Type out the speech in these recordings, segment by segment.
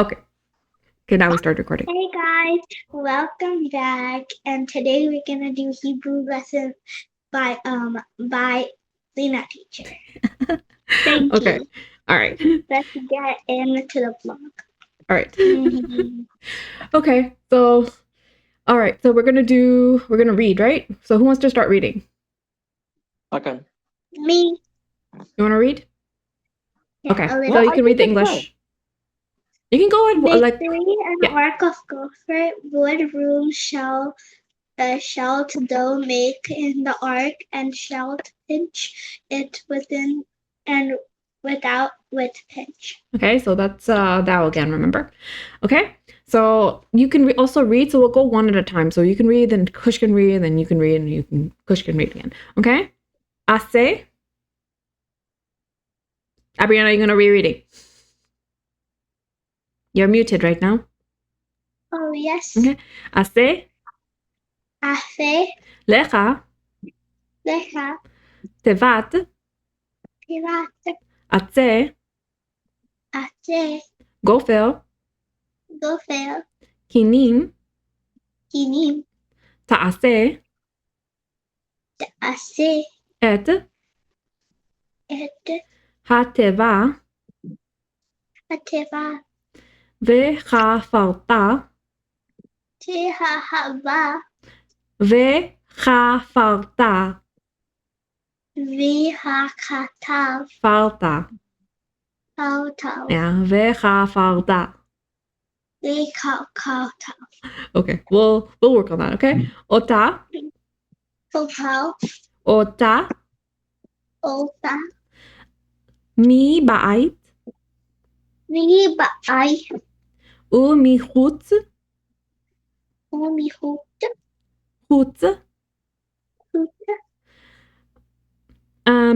Okay. Okay, now we start recording. Hey guys, welcome back. And today we're gonna do Hebrew lesson by Lena teacher. Thank Okay. you. All right. Let's get into the vlog. All right. Okay. So, all right. So we're gonna read, right? So who wants to start reading? Okay. Me. You want to read? Yeah, Okay. a So little. you can read the English. You can go ahead. Like Victory and ark of gopher, wood, room, shalt thou make in the ark, and shalt pinch it within and without with pinch. Okay. So that's thou again. Remember? Okay. So you can also read. So we'll go one at a time. So you can read, then Kush can read, and then you can read, and Kush can read again. Okay. Ase. Abriana, you're gonna rereading. You're muted right now. Oh yes. Okay. Ase. Afe. Lecha. Lecha. Tevat. Pirat. Atse. Ate. Gofel. Gofel. Kinim. Kinim. Taase. Ase. Et. Et. Hateva. Ateva. וחפרת. Tehahava. וחפרת. Vihakatav. פרתה. Pautav. Yeah, וחפרת. Vihakatav. Okay, we'll work on that, okay? אותה. Popal. אותה. Ota. מבית. Vibai. ומחוץ. Omihut. חוץ. Hut.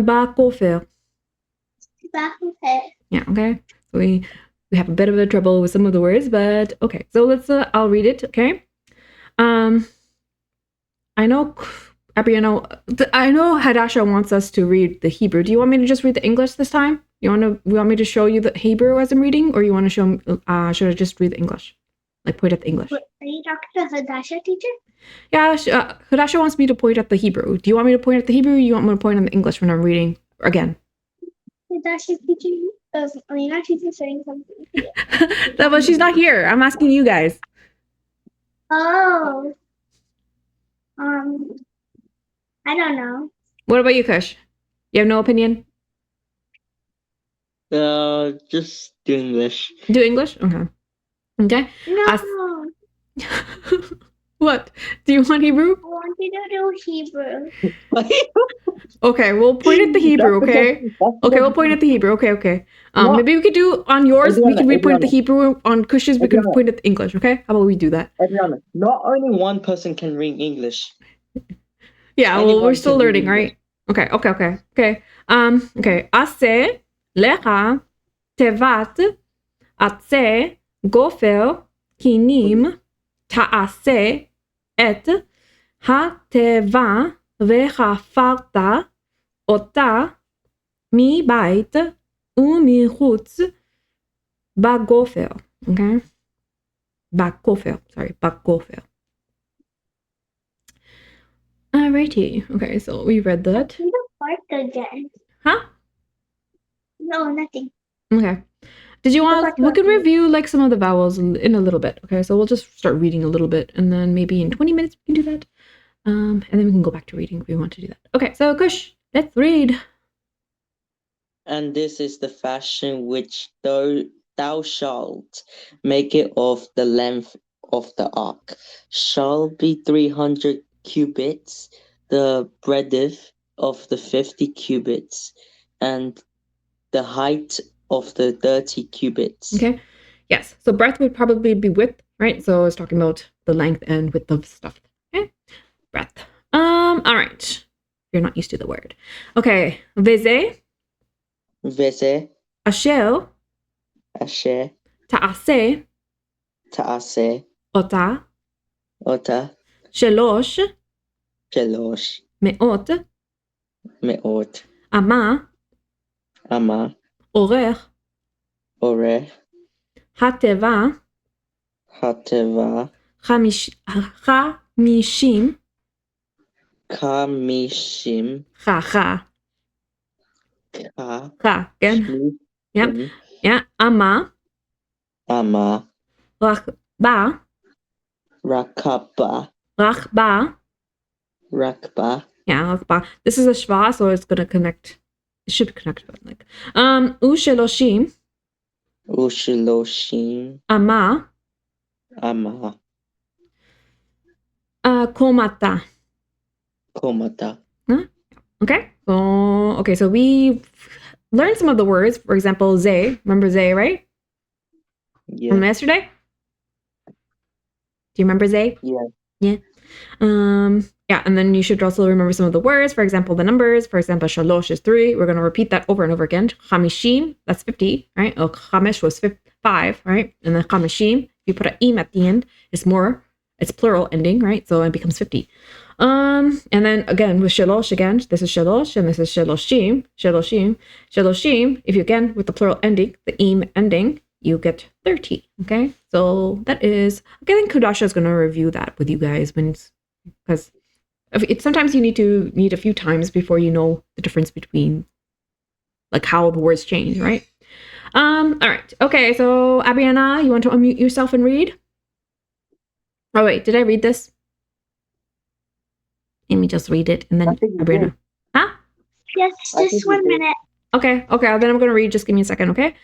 בכופר. Bahuhe. Yeah, okay. So we have a bit of a trouble with some of the words, but okay. So let's I'll read it, okay? I know Hadasha wants us to read the Hebrew. Do you want me to just read the English this time? You want me to show you the Hebrew as I'm reading, or you want to show should I just read the English? Like point at the English? Are you talking to Hadasha teacher? Yeah, Hadasha wants me to point at the Hebrew. Do you want me to point at the Hebrew, or you want me to point on the English when I'm reading again? Hadasha teacher, are you not teaching saying something? No, but she's not here. I'm asking you guys. Oh. I don't know. What about you, Kush? You have no opinion? Just do English. Do English? Okay. Okay. No. What? Do you want Hebrew? I want you to do Hebrew. Okay, we'll point at the Hebrew, okay? Okay, we'll point at the Hebrew. Okay. Maybe we could do on yours, we can point at the Hebrew. On Kush's, we can point at the English, okay? How about we do that? Adriana, not only one person can read English. Yeah, well, Anyone we're still can read learning, right? Okay. Okay. Ase, lecha, tevat, atse, gofel, kinim, taase, et, hateva, וחפרת אותה מבית ומחוץ בגופר. Okay? בכופר. Alrighty. Okay, so we read that. Read the part again. Huh? No, nothing. Okay. Did you want? We can review like some of the vowels in a little bit. Okay, so we'll just start reading a little bit, and then maybe in 20 minutes we can do that. And then we can go back to reading if we want to do that. Okay, so Kush, let's read. And this is the fashion which thou shalt make it of the length of the ark. Shall be 300 cubits, the breadth of the 50 cubits, and the height of the 30 cubits. Okay. Yes. So breadth would probably be width, right? So it's talking about the length and width of stuff. Okay. Breadth. All right. You're not used to the word. Okay. Veze. Asher. Taase. Ota. Shelosh. Meot. Ama. Orech. הטבה, הטבה, 50, 50, חה, כן? 50, Yeah. אמה, ama, רכבה, rakaba, רכבה. rakba, Yeah, רכבה. This is a shva, so it's gonna connect. It should connect, but like. ושלושים, ushiloshim, אמה, ama, קומתה. komata. Okay, so we learned some of the words. For example, ze. Remember ze, right? From Yeah, yesterday? Do you remember ze? yeah, Yeah. Yeah, and then you should also remember some of the words. For example, the numbers. For example, shalosh is 3. We're going to repeat that over and over again. Chamishim, that's 50, right? Oh, chamesh was 5, right? And then chamishim, if you put an im at the end, it's plural ending, right? So it becomes 50. And then again with shalosh again, this is shalosh and this is shaloshim. Shaloshim, if you again with the plural ending, the im ending, you get 30. Okay, so that is. I think Kudasha is going to review that with you guys because sometimes you need a few times before you know the difference between like how the words change, right? All right. Okay, so Abriana, you want to unmute yourself and read? Oh wait, did I read this? Let me just read it and then Abriana. Huh? Yes, just 1 minute. Okay, then I'm gonna read. Just give me a second, okay?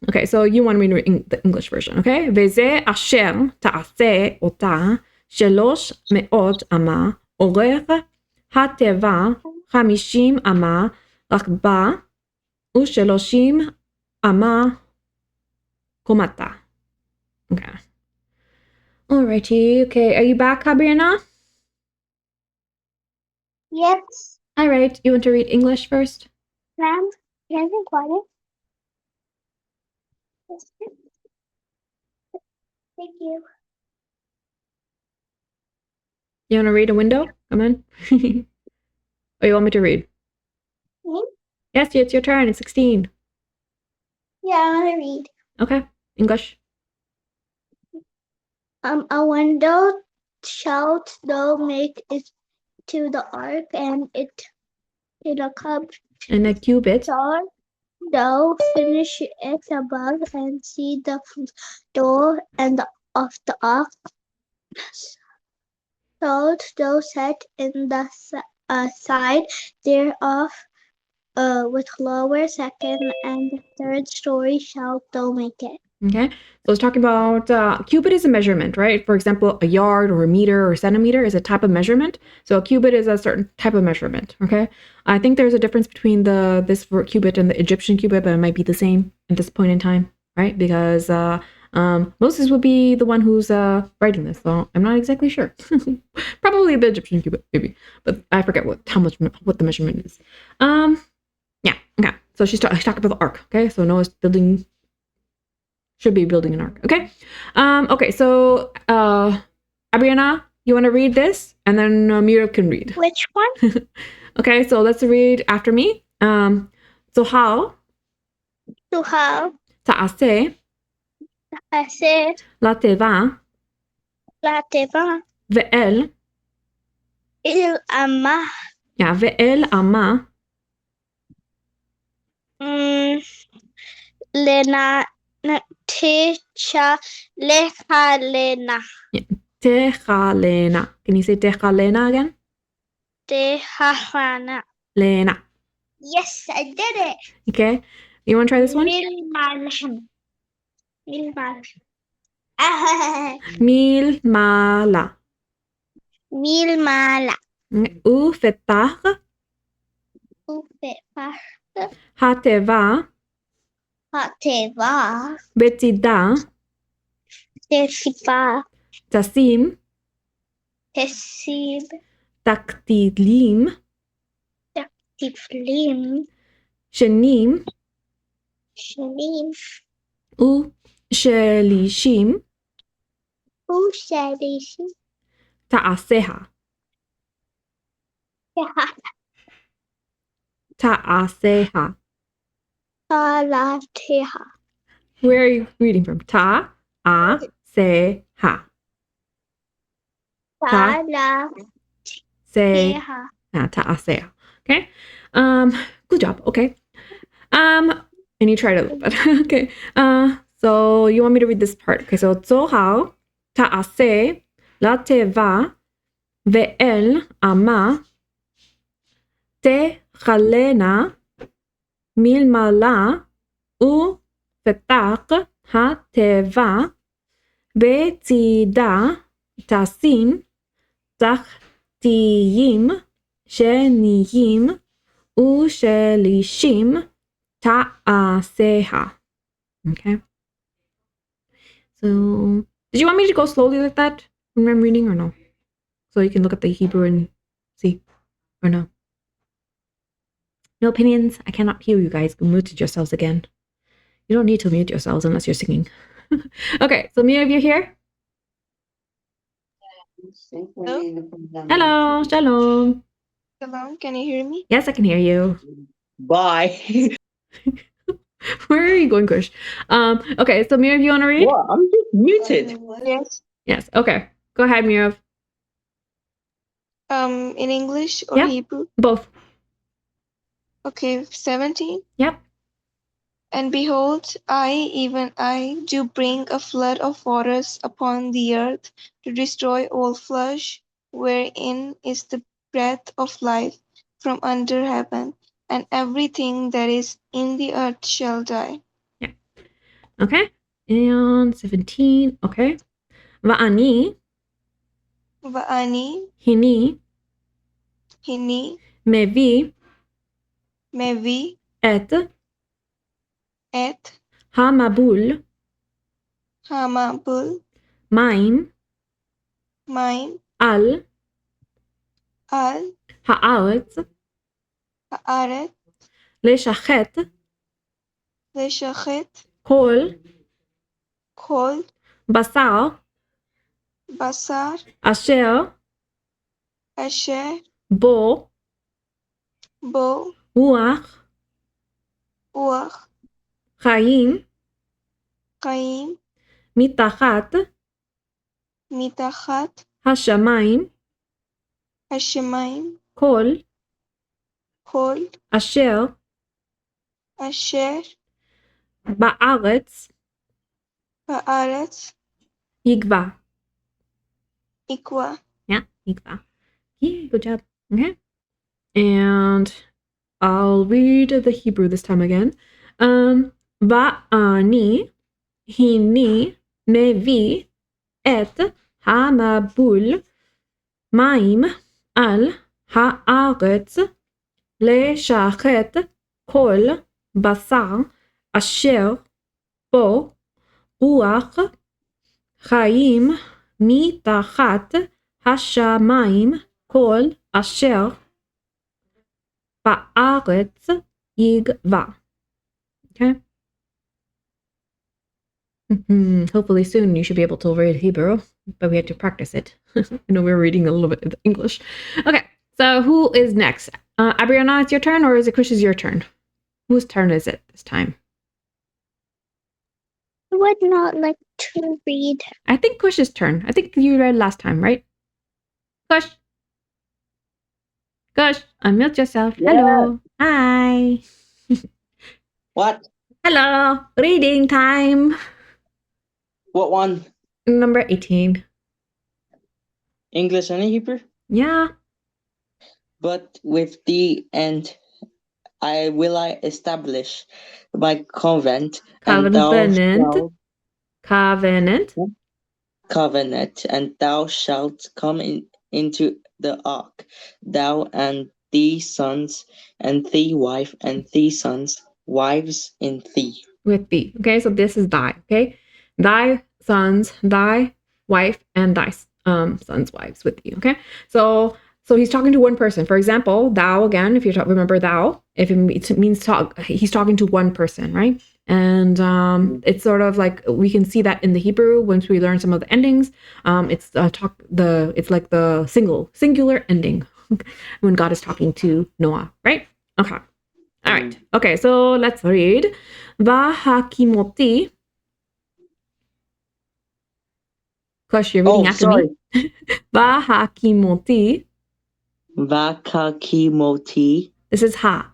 Okay, so you want me to read the English version, okay? וזה אשר תעשה אותה 300 אמה, אורך התיבה 50 אמה, רחבה ו30 אמה קומתה. Okay. Alrighty, okay. Are you back, Abriana? Yes, All right. You want to read English first? ma'am. Can I be quiet? Yes. Thank you. You want to read a window? Come on. Or you want me to read? Me? Yes, it's your turn. It's 16. Yeah, I want to read. Okay. English. A window shalt thou make it to the ark, and it to the cup And a cubit. shalt thou finish it above, and see the door and of the ark shalt thou set in the side thereof, with lower, second, and third story shalt thou make it. Okay. So it's talking about cubit is a measurement, right? For example, a yard or a meter or centimeter is a type of measurement. So a cubit is a certain type of measurement. Okay. I think there's a difference between this cubit and the Egyptian cubit, but it might be the same at this point in time, right? Because Moses would be the one who's writing this, so I'm not exactly sure. Probably the Egyptian cubit, maybe, but I forget what the measurement is. Yeah. Okay. So she's talking about the ark. Okay. So Noah's should be building an ark. Okay. Okay. So Abriana, you want to read this, and then Mira can read. Which one? Okay. So let's read after me. So how? To have תעשה לתיבה לתיבה ואל אל אמה ואל אמה לכלנה. תכלנה. Can you say תכלנה again? Tecarta. Lena. Yes, I did it. Okay. You want to try this one? מלמעלה. מלמעלה. ופתח התיבה התיבה בצידה תסיפה תשים תקטילים תפלים שנים שנים ושלישים ושלישים תעשיה. תעשיה. תעשיה. Where are you reading from? Ta, a, se, ha. Ta, Tala se, keha. ta, a, se, ha. Okay. Good job. Okay. And you tried a little bit. Okay. So you want me to read this part? Okay. So zohar ta'ase la teva ve'el ama te chalena milmala u fetach ha-teva בצידה תשים תחתיים שניים ושלישים תעשיה. Okay. So, did you want me to go slowly like that when I'm reading or no? So you can look at the Hebrew and see, or no? No opinions? I cannot hear you guys. Muted yourselves again. You don't need to mute yourselves unless you're singing. Okay, so many of you here? Hello, shalom. Hello, can you hear me? Yes, I can hear you. Bye. Where are you going, Kush? Okay, so Mirav, you want to read? What? I'm just muted. Yes. Yes. Okay, go ahead, Mirav. In English or Yeah. Hebrew? Both. Okay, 17. Yep. And behold, I, even I, do bring a flood of waters upon the earth to destroy all flesh, wherein is the breath of life from under heaven, and everything that is in the earth shall die. Yeah. Okay. And 17. Okay. Va'ani Va'ani, hini hini, mevi mevi, et et, hamabul hamabul, maim maim, al al, haaretz haaret, leshachet leshachet, kol kol, basar basar, asher asher, bo bo, ruach uach, chaim chaim, mitachat מתחת hashamayim השמיים, kol כל asher אשר ba'aretz בארץ yigva. יקבע. Yeah, yigva. Yeah, good job. Okay. And I'll read the Hebrew this time again. Va'ani hini mevi et hamabul maim al haaretz לשחט כל בשר אשר בו רוח חיים מתחת השמיים כל אשר בארץ יגבה. Okay. Hopefully soon you should be able to read Hebrew, but we had to practice it. I know we're reading a little bit of English. Okay, so who is next? Abriana, it's your turn, or is it Krish's your turn? Whose turn is it this time? I would not like to read. I think Kush's turn. I think you read last time, right? Kush. Kush, unmute yourself. Yeah. Hello. Hi. What? Hello. Reading time. What one? Number 18. English and Hebrew? Yeah. But with the end, I establish my covenant, and thou shalt covenant, and thou shalt come into the ark, thou and thy sons, and thy wife, and thy sons' wives in thee. With thee. Okay, so this is thy. Okay, thy sons, thy wife, and thy sons' wives with thee. Okay, so he's talking to one person. For example, thou again. If you remember thou, if it means talk, he's talking to one person, right? And it's sort of like we can see that in the Hebrew once we learn some of the endings. It's like the singular ending when God is talking to Noah, right? Okay. All right. Okay, so let's read. Vahakimoti Kush, you're reading Oh, after sorry. me. Vahakimoti. Vakakimoti. This is ha.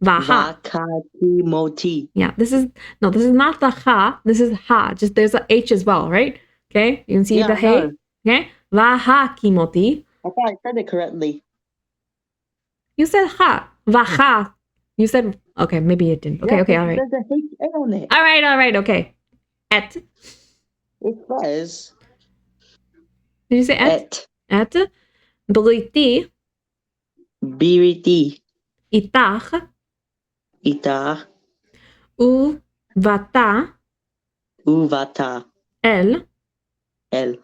Vaha. Vakakimoti. Yeah, this is not the ha. This is ha. Just there's a H as well, right? Okay, you can see Yeah, the I know. hey. Okay, Vahakimoti. I thought I said it correctly. You said ha. Vaha. You said, okay, maybe it didn't. Okay, Yeah, okay, all right. There's a H on it. All right, okay. Et. It says Did you say et? et. Briti. Biriti. Itach. Ita. U. Vata. Uvata. El. El.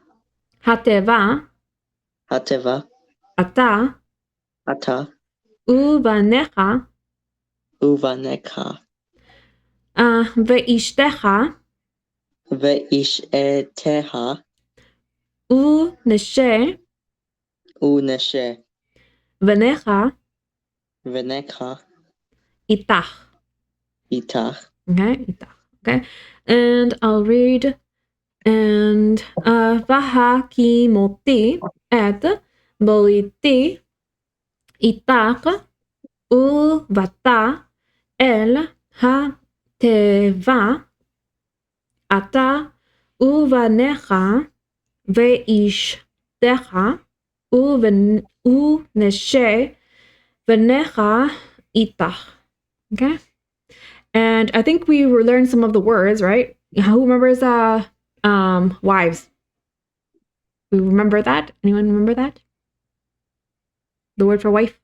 Hateva. Hateva. Ata. Ata. Uvanecha. Uvaneka. Veishtecha. Veishteha. Uneshe. Uneshe. Venecha. Veneka. Itach. Itach. Okay, itach. Okay, and I'll read. And vahakimoti et boliti itach uvata el hateva ata uvanecha veishtecha uneshe venecha itach. Okay, and I think we learned some of the words, right? Who remembers wives? We remember that? Anyone remember that? The word for wife?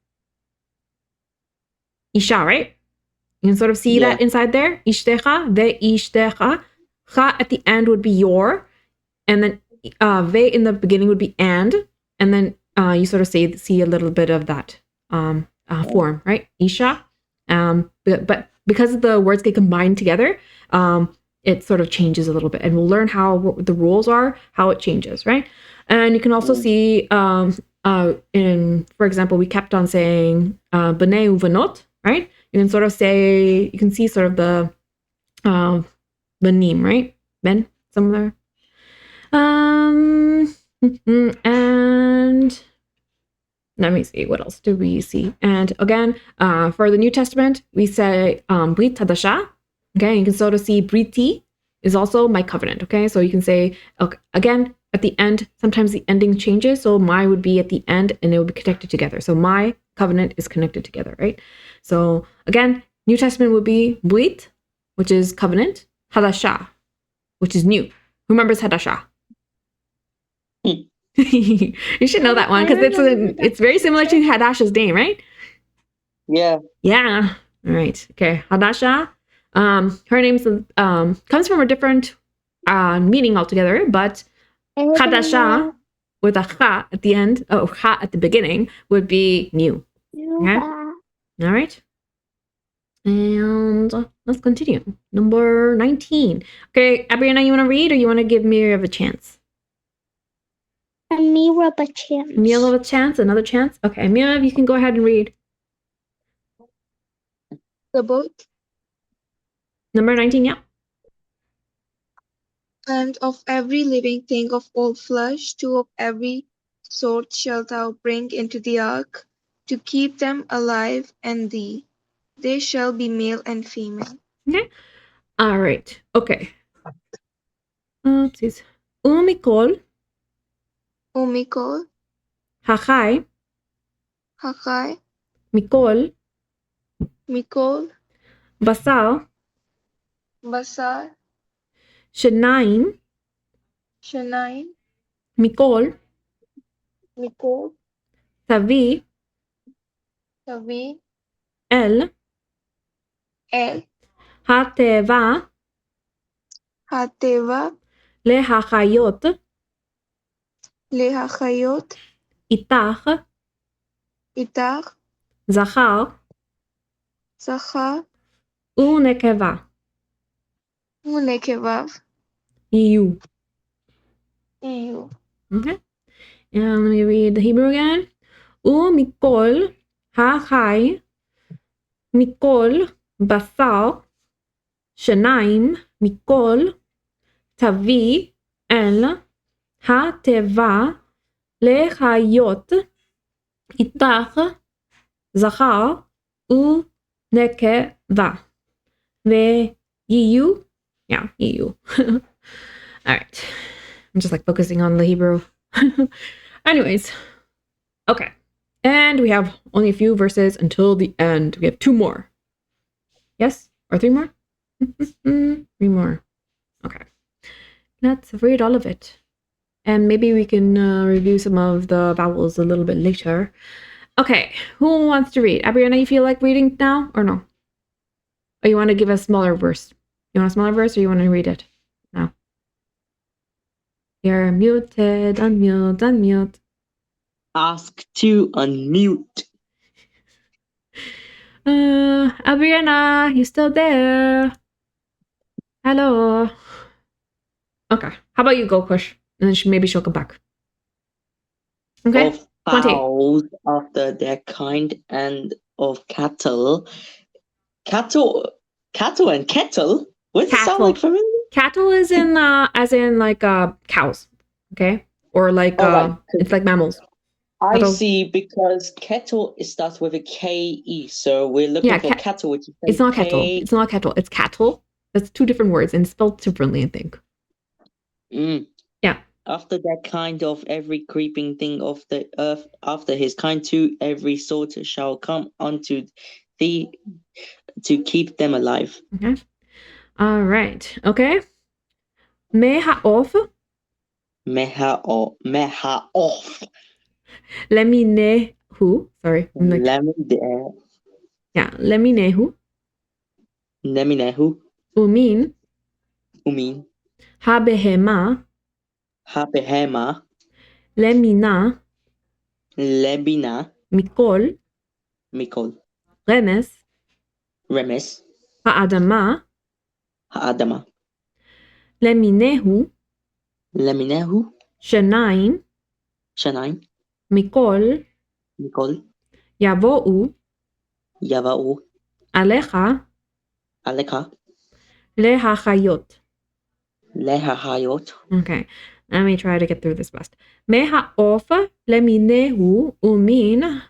Isha, right? You can sort of see that inside there. Ishtecha, ve'ishtecha. Cha at the end would be your, and then ve in the beginning would be and then you sort of see a little bit of that form, right? Isha. But because the words get combined together, it sort of changes a little bit, and we'll learn how the rules are, how it changes, right? And you can also see in, for example, we kept on saying b'nei uvanot, right? You can sort of say, you can see sort of the banim, right? Ben, somewhere. And let me see, what else do we see? And again, for the New Testament, we say Brit Hadasha. Okay, you can sort of see Briti is also my covenant. Okay, so you can say, okay, again, at the end, sometimes the ending changes. So my would be at the end and it would be connected together. So my covenant is connected together, right? So again, New Testament would be Brit, which is covenant, Hadasha, which is new. Who remembers Hadasha? You should know that one because it's very similar to Hadasha's name, right? Yeah. Yeah. All right. Okay. Hadasha. Her name's comes from a different meaning altogether, but Hadasha with a cha at the end, cha at the beginning would be new. Okay. All right. And let's continue. Number 19. Okay, Abriana, you want to read or you want to give Miriam a chance? Miriam a chance. Miriam a chance, another chance? Okay, Miriam, you can go ahead and read. The book. Number 19, yeah. And of every living thing of all flesh, 2 of every sort shalt thou bring into the ark, to keep them alive and thee. They shall be male and female. Okay. All right. Okay. Please. Umikol. Umikol, Hachai. Hachai, Mikol. Mikol, Basar. Basar, Shenaim. Shanaim, Mikol. Mikol, Tavi. Tavi, El. El, Hateva. Hateva, Lehachayot. Lehachayot, Itach. Itach, Zachar. Zachar, Unekeva. Unekevav, You. Iu. Okay. And let me read the Hebrew again. Umikol. Hachai. Mikol. Basar. Shenaim. Mikol. Tavi. El. התיבה לחיות איתך זכר ונקבה ויהיו. Yeah, יהיו. All right. I'm just like focusing on the Hebrew. Anyways. Okay. And we have only a few verses until the end. We have 2 more. Yes? Or 3 more? 3 more. Okay. Let's read all of it. And maybe we can review some of the vowels a little bit later. Okay. Who wants to read? Abriana, you feel like reading now or no? Or you want to give a smaller verse? You want a smaller verse or you want to read it now? You're muted. Unmute. Unmute. Ask to unmute. Abriana, you still there? Hello. Okay. How about you go, Kush? And then maybe she'll come back. Okay. Of 20. fowls after their kind, and of cattle. Cattle and kettle? Does it sound like familiar? Cattle is in as in like cows. Okay. Or like Alright. it's like mammals. I Cattle. see, because kettle starts with a K-E, so we're looking for cattle, which is It's not kettle. It's not kettle. It's cattle. That's 2 different words and spelled differently, I think. Yeah. After that kind of every creeping thing of the earth, after his kind to every sort shall come unto thee to keep them alive. Okay. All right. Okay. Mehaof. Mehaof. Leminehu. Sorry. Yeah. Leminehu. Leminehu. Umin. Habehema. Lemina. Mikol. Remes. Haadama. Leminehu. Shanaim. Mikol. Yavou. Alecha. Lehachayot. Okay. Let me try to get through this fast. Mehaof leminehu umin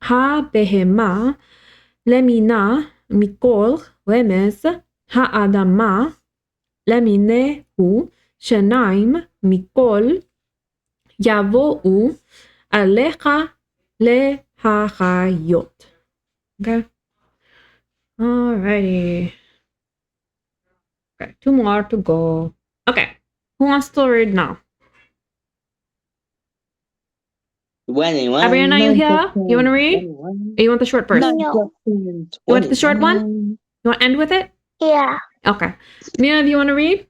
habehema lemina mikol remes haadama leminehu shanaim mikol yavou alecha lehachayot. Okay. Alrighty. Okay, 2 more to go. Okay. Who wants to read now? Abriana, you here? You want to read? Or you want the short verse? No. You want the short one? You want to end with it? Yeah. Okay. Mia, do you want to read?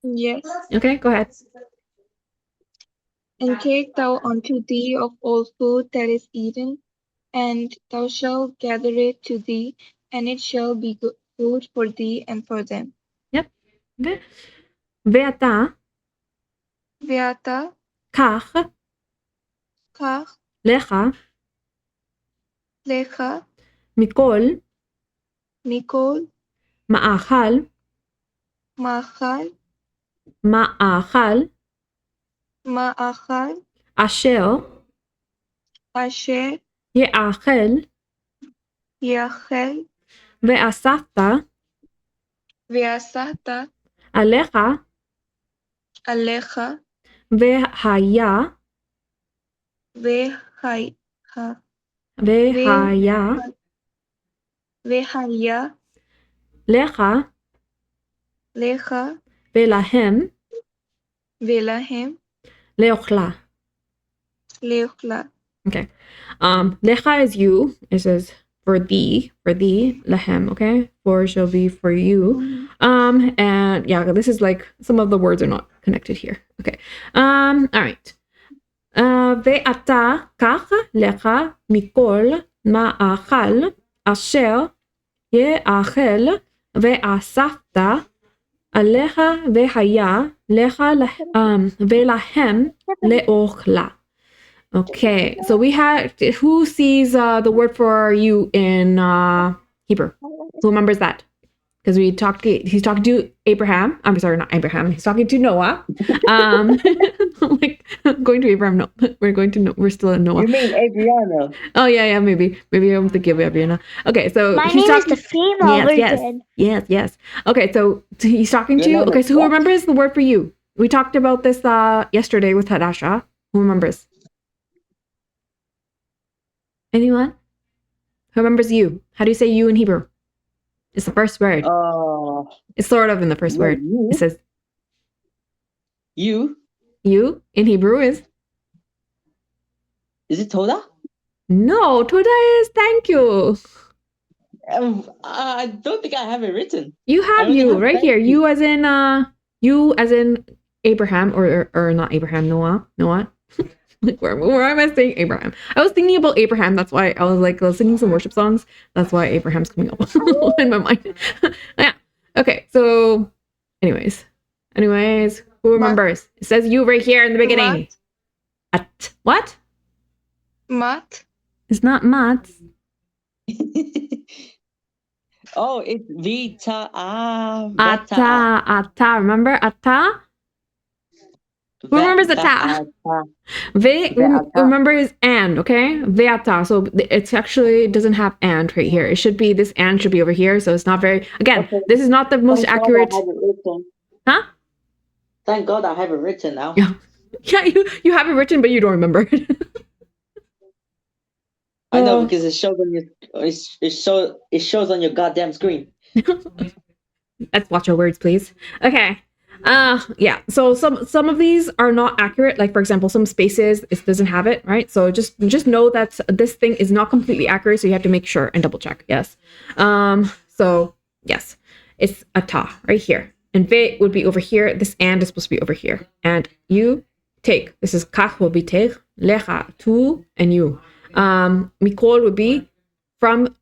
Yes. Okay, go ahead. And take thou unto thee of all food that is eaten, and thou shalt gather it to thee, and it shall be good food for thee and for them. Yep. Okay. ואתה ואתה קח קח לך לך מכל מכל מאכל אשר יאכל ואספת עליך והיה לך ולהם לאוכלה. Okay. Lecha is you. It says for thee, lehem, okay? For shall be for you. And yeah, this is like some of the words are not connected here. Okay. All right. ואתה קח לך מכל מאכל אשר יאכל ואספת עליך והיה לך ולהם לאוכלה. Okay, so we had, who sees the word for you in Hebrew? Who remembers that? because he's talking to Abraham. I'm sorry, not Abraham. He's talking to Noah. Like going to Abraham. No, we're still in Noah. You mean Adriana? Oh yeah, maybe I'm thinking of Abriana. Okay, so My he's name is talking. the female version. Yes. Okay, so he's talking Your to. name Okay, is so who what? remembers the word for you? We talked about this yesterday with Hadasha. Who remembers? Anyone? Who remembers you? How do you say you in Hebrew? It's the first word. It's sort of in the first Well, word. you. It says You? you in Hebrew is Is it Toda? no. Toda is thank you. I don't think I have it written. You I have only you have right thank here. you. You as in Abraham or not Abraham, Noah. Like where am I saying Abraham? I was thinking about Abraham. That's why I was singing some worship songs. That's why Abraham's coming up in my mind. Yeah. Okay. So, anyways, who remembers? It says you right here in the beginning. At what? Mat. It's not mat. Oh, it's Vita. Veta. Ata. Remember ata? Who remembers ata? Remember is and, okay? Veata. So it's actually doesn't have and right here. It should be this and should be over here. So it's not very again. Okay. This is not the most Thank accurate. God I have it written. Huh? Thank God I have it written now. Yeah. Yeah, you have it written, but you don't remember it. I know because it shows on your it shows on your goddamn screen. Let's watch our words, please. Okay. Yeah. So some of these are not accurate. Like for example, some spaces it doesn't have it, right? So just know that this thing is not completely accurate. So you have to make sure and double check. Yes. So yes, it's a ta right here, and ve would be over here. This and is supposed to be over here, and you take. This is kach will be take, lecha tu, and you. Mikol would be from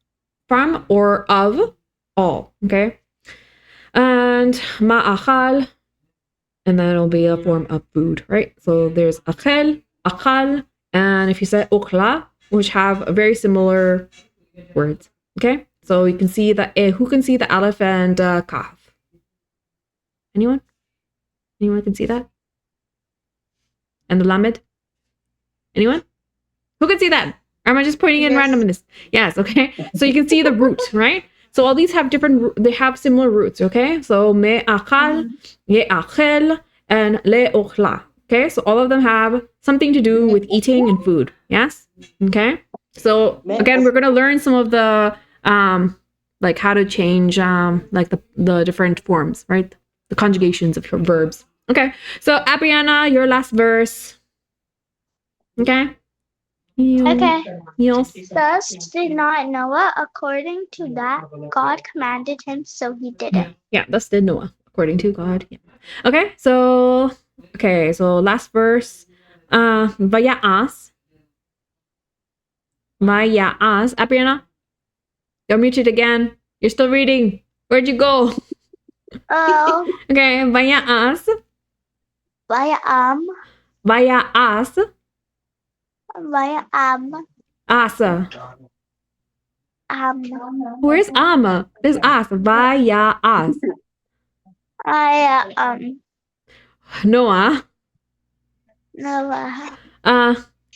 or of all. Okay. And ma'achal, and then it'll be a form of food, right? So there's achel, achal, and if you say okla, which have a very similar words, okay? So you can see that, who can see the aleph and kaf? Anyone? Anyone can see that? And the lamed? Anyone? Who can see that? Or am I just pointing in randomness? Yes, okay. So you can see the root, right? So all these have they have similar roots, okay? So me achal, ye achel, and le ochla. Okay, so all of them have something to do with eating and food. Yes? Okay. So again, we're gonna learn some of the like how to change like the different forms, right? The conjugations of verbs. Okay. So Abriana, your last verse. Okay. Okay. Yes. Thus did not Noah according to that God commanded him, so he did it. Yeah, thus did Noah, according to God. Yeah. Okay, so last verse. Vaya'as. Vaya'as. Abriana, you're muted again. You're still reading. Where'd you go? Oh, Okay, Vaya'as. via Vaya'as. Asa. Where's Ama? There's As. Vaya'as. Noah. Noah.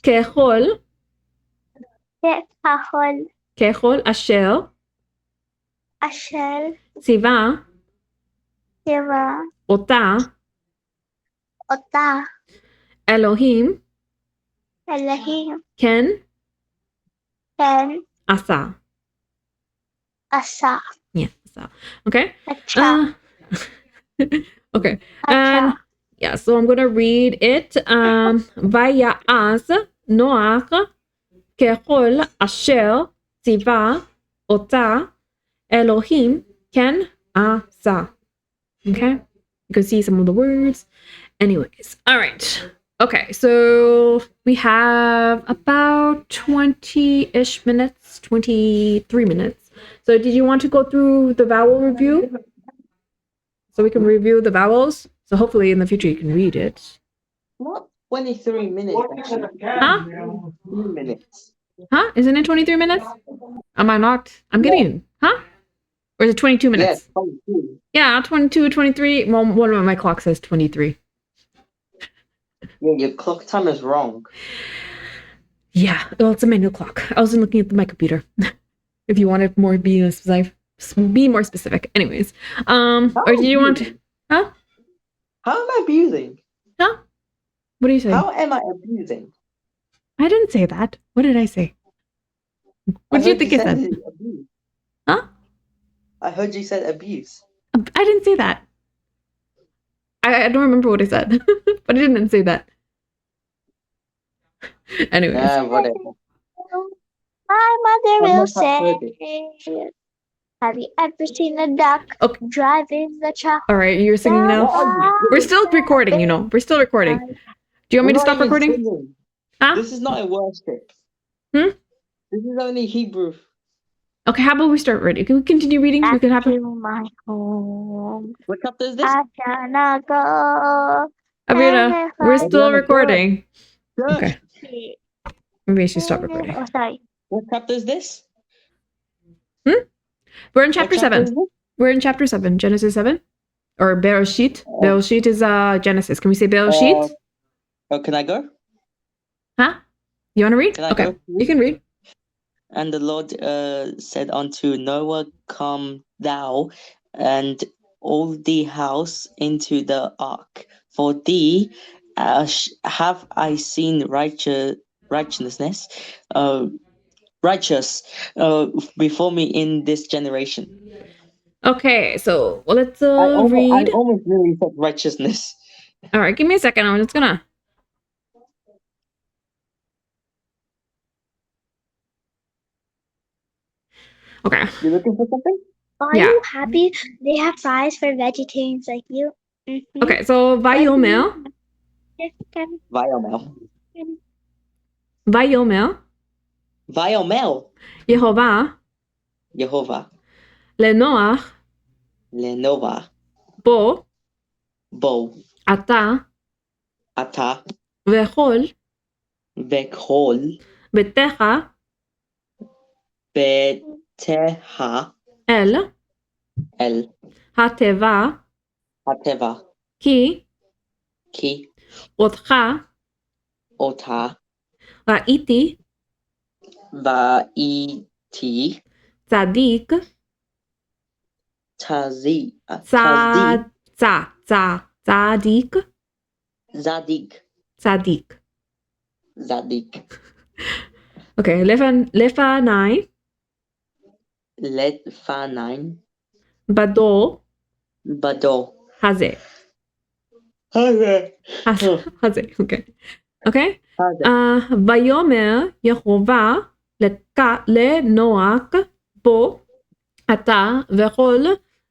Kechol. Kahol. Kechol asher. Asher. Siva. Siva. Ota. Ota. Elohim. Elohim. Ken. Ken. Asa. Asa. Yeah, Asa. Okay. Acha. Okay. And yeah, so I'm gonna read it. Vaya'as Noach kechol asher tiva ota Elohim ken asa. Okay. You can see some of the words. Anyways, all right. Okay, so we have about 20-ish minutes, 23 minutes. So did you want to go through the vowel review? So we can review the vowels. So hopefully in the future you can read it. Not 23 minutes, actually. Huh? 3 minutes. Huh? Isn't it 23 minutes? Am I not? I'm getting, huh? Or is it 22 Yeah, minutes? 22. Yeah, 22, 23. Well, one of my clock says 23. Yeah, your clock time is wrong. Yeah, well, it's a manual clock. I wasn't looking at my computer. If you wanted more be more specific. Anyways, or do you want to? Huh? How am I abusing? Huh? What are you saying? How am I abusing? I didn't say that. What did I say? What did you think I said? Abuse. Huh? I heard you said abuse. I didn't say that. I don't remember what I said, but I didn't say that. Anyways. Whatever. My mother I will must have heard say, have you ever seen a duck Okay. driving the truck? All right, you're singing now. What are you We're doing? still recording, you know. We're still recording. Do you want me to stop We're not even recording? singing. Huh? This is not a worship. Hmm? This is only Hebrew. Okay, how about we start reading? Can we continue reading? We Back can have to my home. What chapter is this? I cannot go. Abriana, we're still Adriana, recording. Good. Okay, maybe I should stop recording. Oh, sorry. What chapter is this? We're in chapter What chapter 7. is this? We're in chapter 7, Genesis 7. Or Bereshit. Oh. Bereshit is Genesis. Can we say Bereshit? Can I go? Huh? You want to read? Can I Okay, go? you can read. And the Lord said unto Noah, Come thou and all the house into the ark, for thee have I seen righteousness, righteous before me in this generation. Okay, so let's I read. almost really said righteousness. All right, give me a second. I'm just gonna. Okay. You looking for something? Are Yeah. you happy they have fries for vegetarians like you? Mhm. Okay, so Vayomer. Chicken. Viomel. Vayomer. Viomel. Yehovah. Jehovah. Lenoach. Lenova. Bo. Bo. Ata. Ata. Vechol. Vechol. Betecha. Beteha. El. El. Hateva. Hateva. Ki. Ki. Otcha. Ota. Raiti. Vaiti. Tzadik. Tazi. Tzadik. Zadik. Tzadik. Zadik. Okay, Lefanai. Letfanain. Bado. Bado. Haze. Haze. Haze. Okay. Okay. Haze. Vayomer Yehovah לנוח בו אתה וכל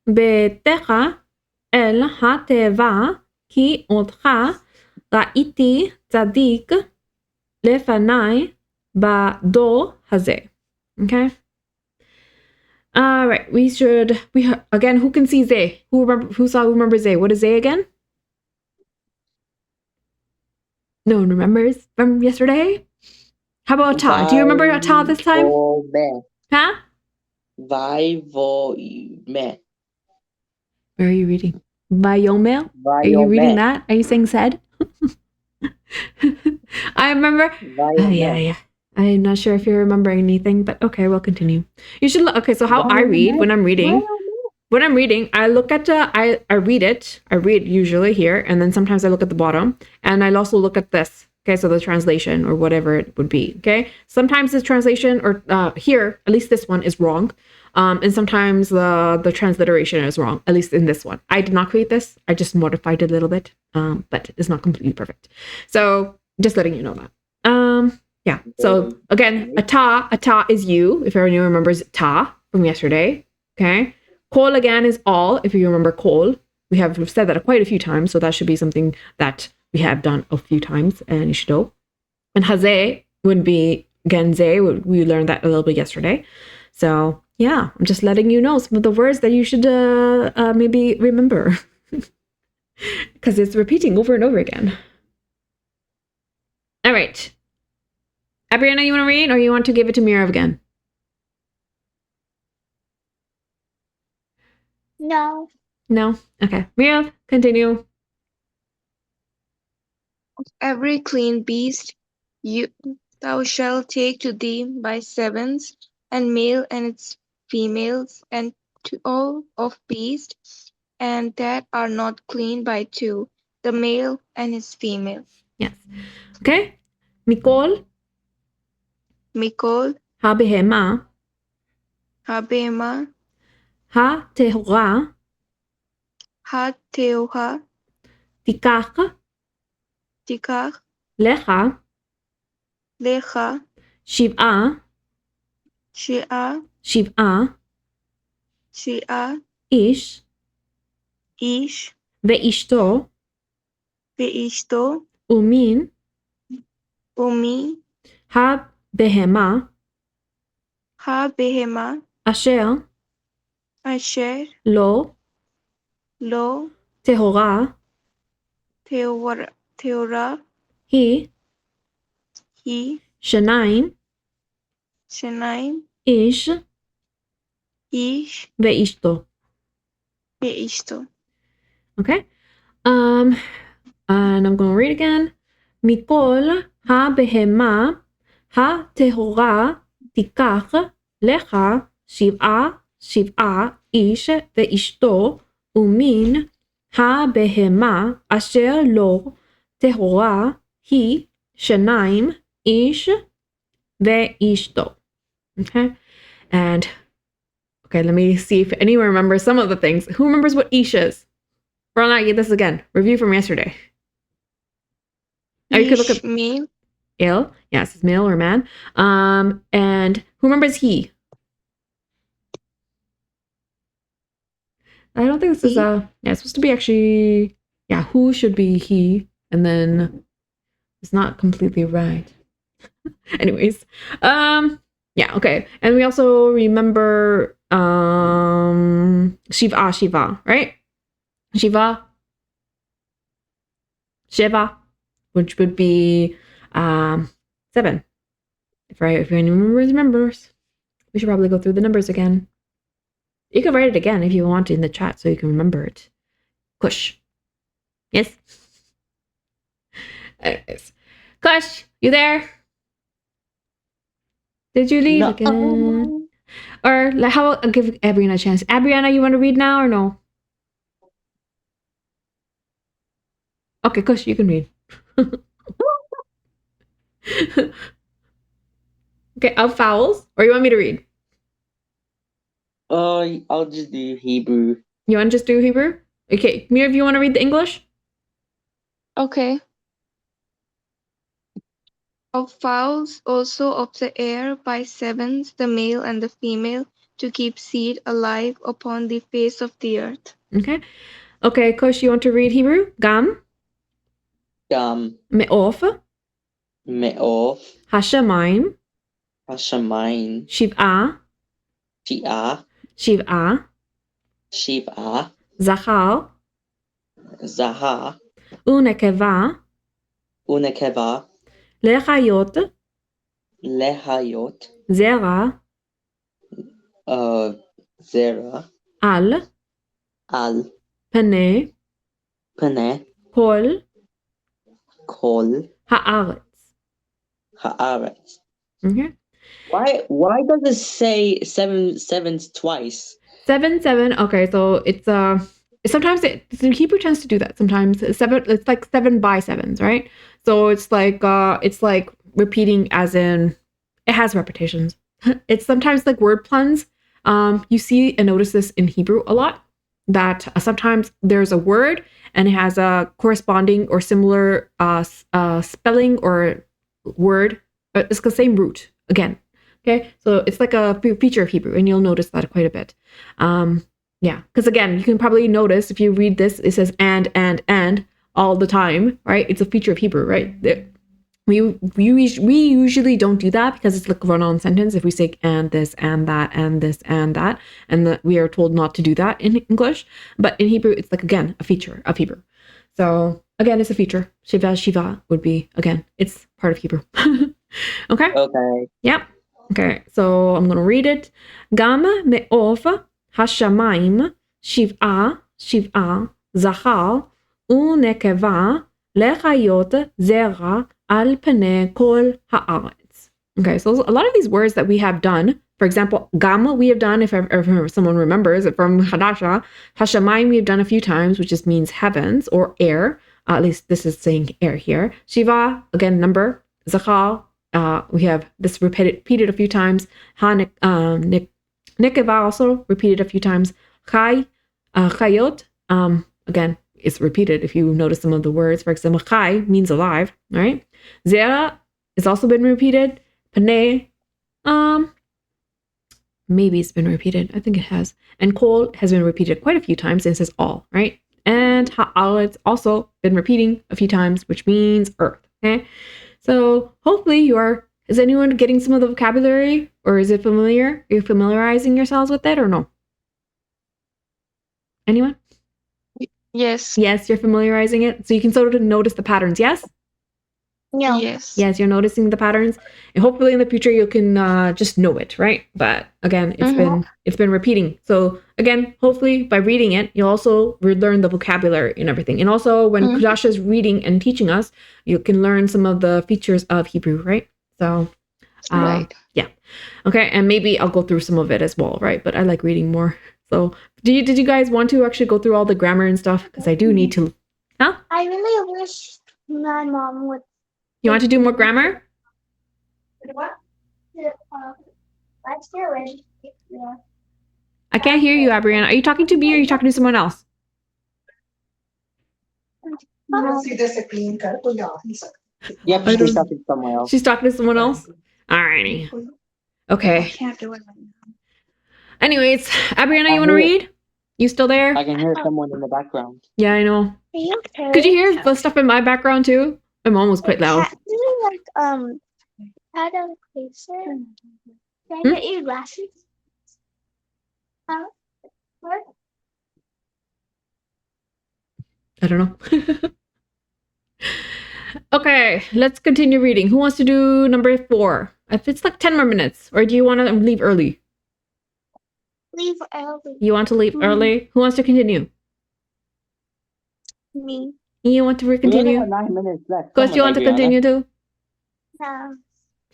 ביתך אל התיבה כי אותך ראיתי צדיק לפני בדור הזה. Okay. All right. Again, who can see Zay? Who remembers Zay? What is Zay again? No one remembers from yesterday? How about Ata? Do you remember Ata this time? Huh? Vayome. Where are you reading? Vayomel? Are you reading that? Are you saying said? I remember. Oh, yeah. I'm not sure if you're remembering anything, but okay, we'll continue. You should look. Okay, so how I read when I'm reading. When I'm reading, I look at I read it. I read usually here, and then sometimes I look at the bottom, and I also look at this. Okay, so the translation or whatever it would be. Okay, sometimes the translation or here, at least this one is wrong, and sometimes the transliteration is wrong. At least in this one, I did not create this. I just modified it a little bit, but it's not completely perfect. So just letting you know that. Yeah. So again, ata is you. If everyone remembers ta from yesterday. Okay. Kol again is all. If you remember kol, we've said that quite a few times, so that should be something that we have done a few times, and you should know. And hazeh would be again zeh. We learned that a little bit yesterday. So yeah, I'm just letting you know some of the words that you should maybe remember, because it's repeating over and over again. All right. Abriana, you want to read, or you want to give it to Mirav again? No. No? Okay. Miriam, continue. Every clean beast thou shalt take to thee by sevens, and male and its females, and to all of beasts, and that are not clean by two, the male and his female. Yes. Okay. Mikol, Mikol, habehema, Habema, ha-tehora, Hateuha, tikach, Tikach, lecha, Lecha, shiv'a, Shia, shiv'a, Shia, ish, Ish, ve'ishto, Veishto, umin, Umi, ha-behema, Habehema, asher, Asher, lo, Lo, tehora, Teora, hi, He, shanaim, Shenaim, ish, Ish, ve'ishto. Veishto. Okay. And I'm going to read again. Mikol ha-behema ha-tehora tikach lecha shiv'a ish ve'ishto umin ha-behema asher lo tehora hi shanaim ish ve'ishto. Okay. And okay, let me see if anyone remembers some of the things. Who remembers what ish is? Or not get this again. Review from yesterday. Or you could look at Male, il. Yes, it's male or man. And who remembers he? I don't think this is yeah, it's supposed to be actually who should be he, and then it's not completely right. Anyways. Okay. And we also remember Shiva, right? Shiva, which would be 7. If anyone remembers, we should probably go through the numbers again. You can write it again if you want in the chat so you can remember it. Kush. Yes? Anyways. Kush, you there? Did you leave again? Or how about I'll give Abriana a chance. Abriana, you want to read now or no? Okay, Kush, you can read. Okay, of vowels, or you want me to read? I'll just do Hebrew. You want to just do Hebrew? Okay, Mir, if you want to read the English? Okay. Of fowls also of the air by sevens, the male and the female, to keep seed alive upon the face of the earth. Okay. Okay, Kush, you want to read Hebrew? Gam, me'of, Me'of, hashamayim, Hashamayim, shiv'a, Shiv'a, zachar, Zahar, unekeva, Unekeva, lechayot, Lehayot, zera, Zera, al, Al, pene, Pene, kol, Kol, haaretz. Haaretz. Okay. Why does it say 7 sevens twice? 7. Okay, so it's sometimes the Hebrew tends to do that. Sometimes 7. It's like 7 by 7s, right? So it's like repeating, as in it has repetitions. It's sometimes like word puns. You see and notice this in Hebrew a lot. That sometimes there's a word and it has a corresponding or similar spelling or word. It's the same root again. Okay, so it's like a feature of Hebrew, and you'll notice that quite a bit. Because again, you can probably notice if you read this, it says and all the time, right? It's a feature of Hebrew, right? We usually don't do that because it's like a run-on sentence. If we say and this and that and this and that, and we are told not to do that in English, but in Hebrew, it's like again a feature of Hebrew. So again, it's a feature. Shiva would be again, it's part of Hebrew. Okay. Okay. Yep. Okay, so I'm going to read it. Gam me'of hashamayim שבעה, זכר ונקבה לחיות זרע על פני כל הארץ. Okay, so a lot of these words that we have done, for example, gamma we have done, if someone remembers it from Hadasha, Hashamayim we have done a few times, which just means heavens or air. At least this is saying air here. Shiva, again, number. Zachar, we have this repeated a few times. Nekeva also repeated a few times. Chai, chayot, again, it's repeated if you notice some of the words. For example, chai means alive, right? Zera has also been repeated. Paneh, maybe it's been repeated. I think it has. And kol has been repeated quite a few times, and it says all, right? And ha'aretz also been repeating a few times, which means earth, okay? So hopefully is anyone getting some of the vocabulary, or is it familiar? Are you familiarizing yourselves with it or no? Anyone? Yes. Yes, you're familiarizing it. So you can sort of notice the patterns, yes? No. Yes. Yes, you're noticing the patterns. And hopefully in the future you can just know it, right? But again, it's been repeating. So again, hopefully by reading it, you'll also learn the vocabulary and everything. And also when Kudasha is reading and teaching us, you can learn some of the features of Hebrew, right? So Right. yeah. Okay, and maybe I'll go through some of it as well, right? But I like reading more. So did you guys want to actually go through all the grammar and stuff? Because I do need to. Huh? I really wish my mom would. You want to do more grammar? Let's do it. Yeah. I can't hear you, Abriana. Are you talking to me or are you talking to someone else? Yep, I she's don't- talking somewhere else. She's talking to someone else? Alrighty. Okay. Can't do it right now. Anyways, Abriana, you want to hear- read? You still there? I can hear someone in the background. Yeah, I know. Are you okay? Could you hear the stuff in my background too? My mom was quite loud. Can you how to place it? Can I get your glasses? What? I don't know. Okay, let's continue reading. Who wants to do number 4? If it's like 10 more minutes, or do you want to leave early? Leave early. You want to leave early? Who wants to continue? Me. You want to We only continue? have 9 minutes left. Coach, Come you on, want to Adriana. continue too? No.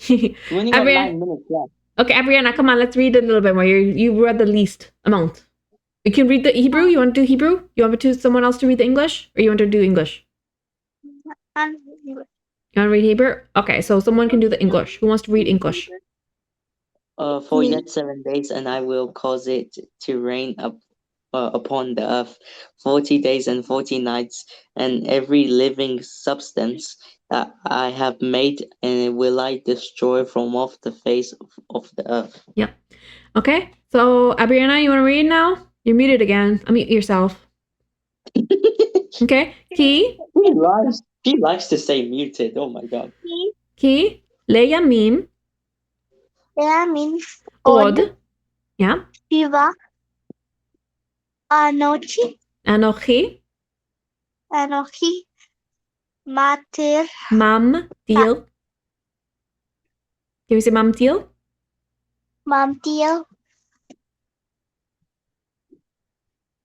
We only have Adriana- 9 minutes left. Okay, Abriana, come on, let's read a little bit more. You read the least amount. You can read the Hebrew. You want to do Hebrew? You want someone else to read the English? Or you want to do English? I'm You want to read Hebrew? Okay, so someone can do the English. Who wants to read English? For yet 7 days, and I will cause it to rain upon the earth 40 days and 40 nights, and every living substance that I have made, and will I destroy from off the face of the earth. Okay, so Abriana, you want to read now? You're muted again. Unmute yourself. Okay, Ki, She likes to say muted. Oh my god. Ki, Leyamim, Yeah, means Od, yeah, Shiva. Anochi. Anochi, Anochi. Matir. Mamtil. Can we say Mamtil? Mamtiel.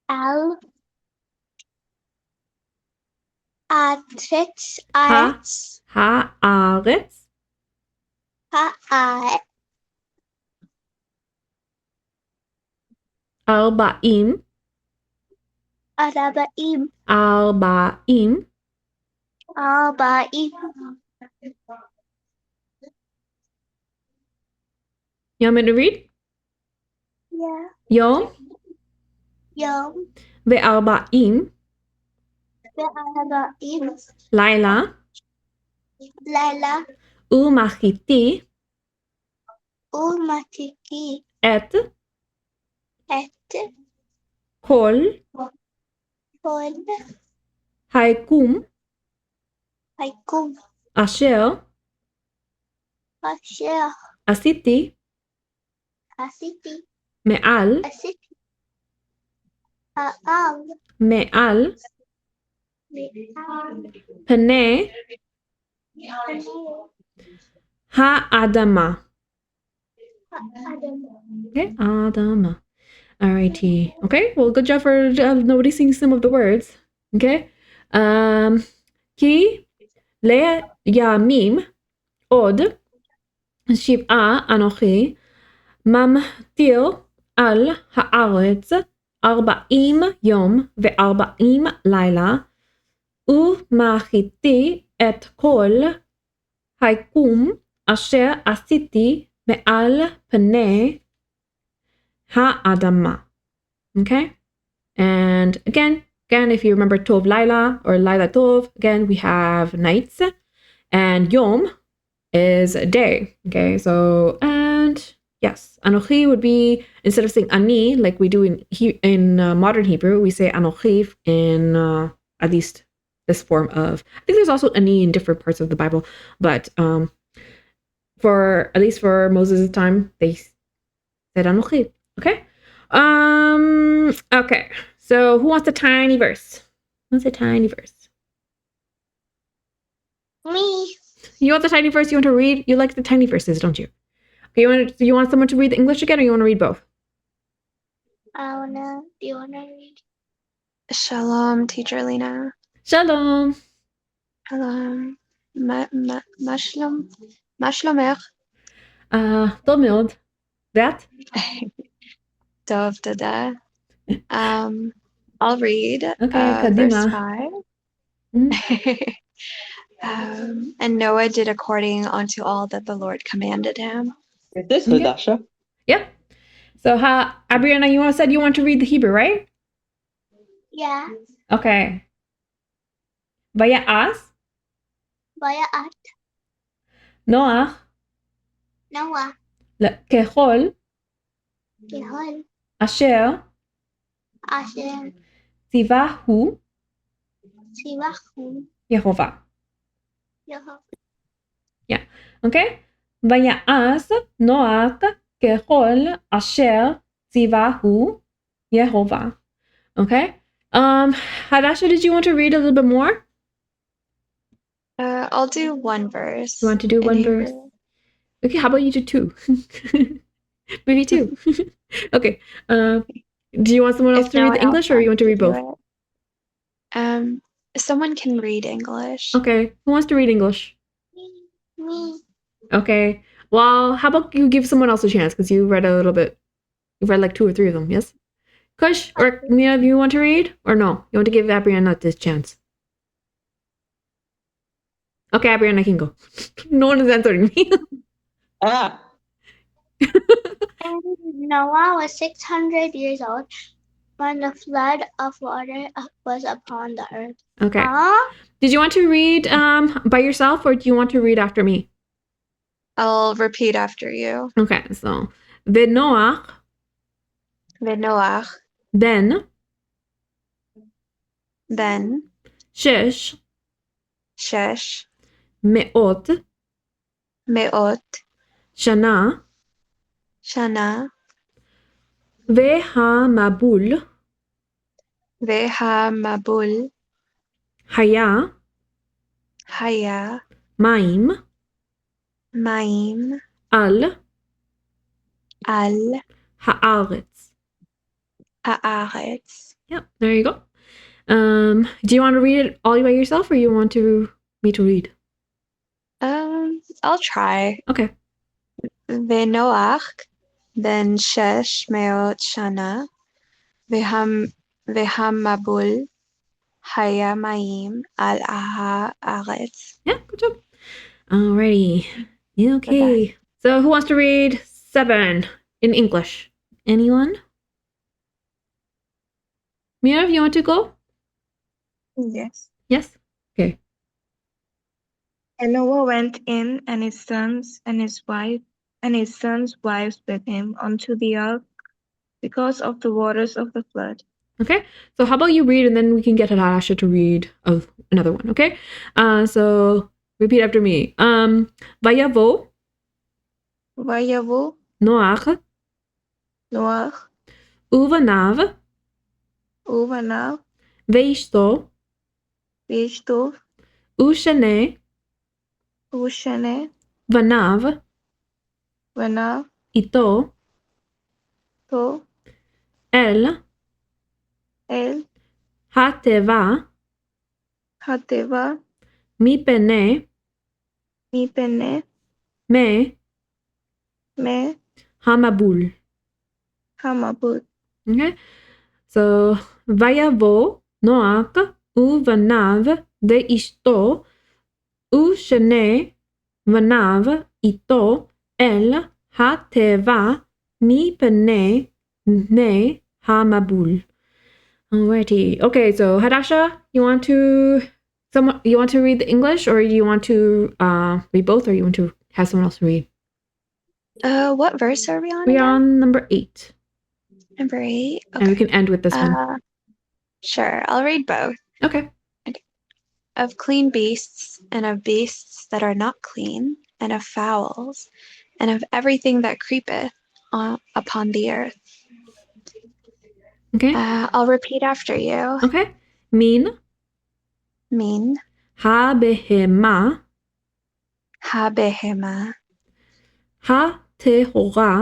Al. Atrets. Arts. Haaretz, Ha. Arbaim, Arabaim. Arbaim, Arbaim. you want me to read? Yeah. Yom, Yom. Ve'arbaim, Arabaim. Laila, Laila. Umachiti, Umatiki. Et, Et. Kol, Kol. Haikum, Haikum. Asher, Asher. Asiti, Asiti. Me'al, Asiti. Aal. Me'al, Me'al. Pene, Ha'adama. Adam. Okay, Adama. Alrighty. Okay. Well, good job for noticing some of the words. Okay. כי לימים עוד 7 אנוכי ממטיר על הארץ 40 יום ו40 לילה, ומחיתי את כל היקום אשר עשיתי מעל פני האדמה. Okay? And again, if you remember Tov Laila or Laila Tov, again, we have nights, and Yom is a day. Okay, so, and yes, Anochi would be, instead of saying Ani, like we do in modern Hebrew, we say Anochi in at least this form of, I think there's also Ani in different parts of the Bible, but for, at least for Moses' time, they said Anochi. Okay? Okay. So who wants a tiny verse? Who wants a tiny verse? Me. You want the tiny verse? You want to read? You like the tiny verses, don't you? Okay, you want someone to read the English again, or you want to read both? Do you wanna read? Shalom, teacher Lena. Shalom. Shalom. מה שלומך? טוב מאוד. That? Tov, tada. I'll read Okay, verse קדימה. 5. And Noah did according unto all that the Lord commanded him. Is this Okay. Hudasha? Yep. So, Abriana, you said you want to read the Hebrew, right? Yeah. Okay. ויעש Vayat נוח Noah ככל Behol אשר Asher ציווהו Sivahu יהובה. Yehovah. Okay? ויעש נוח ככל אשר ציווהו יהובה. Okay? Hadasha, did you want to read a little bit more? I'll do one verse. You want to do in one Hebrew. verse? Okay, how about you do 2? Maybe 2. Okay. Do you want someone else If to no read one the else English, or you want wants to read do both? it. Someone can read English. Okay. Who wants to read English? Me. Okay. Well, how about you give someone else a chance, because you read a little bit. You've read like 2 or 3 of them, yes? Kush or Mia, do you want to read? Or no? You want to give Abrianna this chance? Okay, Abrianna can go. No one is answering me. Ah, And Noah was 600 years old when the flood of water was upon the earth. Okay. Huh? Did you want to read by yourself, or do you want to read after me? I'll repeat after you. Okay, so V'Noach, V'Noach, then shesh, me'ot me'ot, shana shana, ve'hamabul ve'hamabul, haya haya, maim maim, al al, haaretz. haaretz. Yep, there you go. Do you want to read it all by yourself, or you want me to read? I'll try. Okay. V'Noach, ben shesh me'ot shana, ve'hamabul, haya maim, al haaretz. Yeah, good job. Alrighty. Okay. So who wants to read 7 in English? Anyone? Mira, you want to go? Yes. Yes? Okay. And Noah went in, and his sons and his wife and his sons' wives with him unto the ark because of the waters of the flood. Okay. So how about you read, and then we can get Hadasha to read another one, okay? So repeat after me. Vayavo Vayavu Noach Noach uvanav Uvanav veishto Vishtu ushane Ushane vanav Vanav ito To אל אל הטבע הטבע מפני מפני המבול. המבול. Okay? So, ויבוא נוח ובניו ואשתו ושני בניו איתו אל הטבע מפני המבול. Alrighty. Okay, so Hadasha, you want to read the English, or do you want to read both, or you want to have someone else read? What verse are we on We're again? on number 8. Number 8. Okay. And we can end with this one. Sure, I'll read both. Okay. Of clean beasts, and of beasts that are not clean, and of fowls, and of everything that creepeth upon the earth. Okay. I'll repeat after you. Okay. Min הבהמה הבהמה הטהורה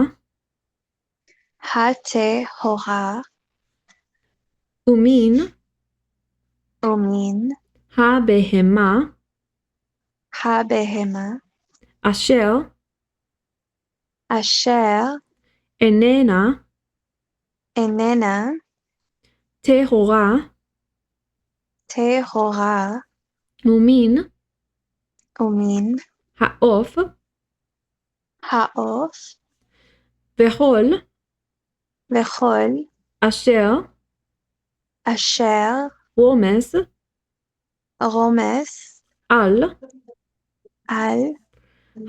הטהורה ומין ומין הבהמה הבהמה אשר אשר איננה איננה טהורה טהורה ומין ומין העוף העוף וכל וכל אשר אשר רומס רומס על על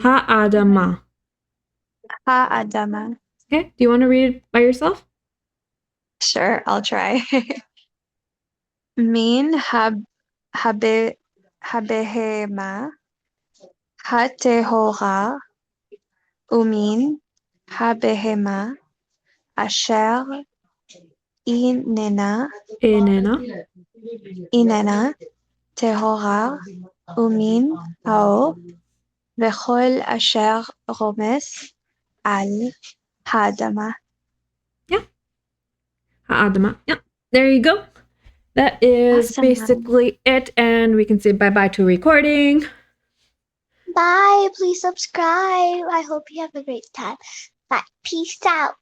האדמה. האדמה. Okay, do you want to read it by yourself? Sure, I'll try. Min habehema hatehora umin habehema asher inena tehora umin hao vechol asher romes al hadama. Ha'adama. Yeah, there you go. That is Awesome. basically it, and we can say bye-bye to recording. Bye. Please subscribe. I hope you have a great time. Bye. Peace out.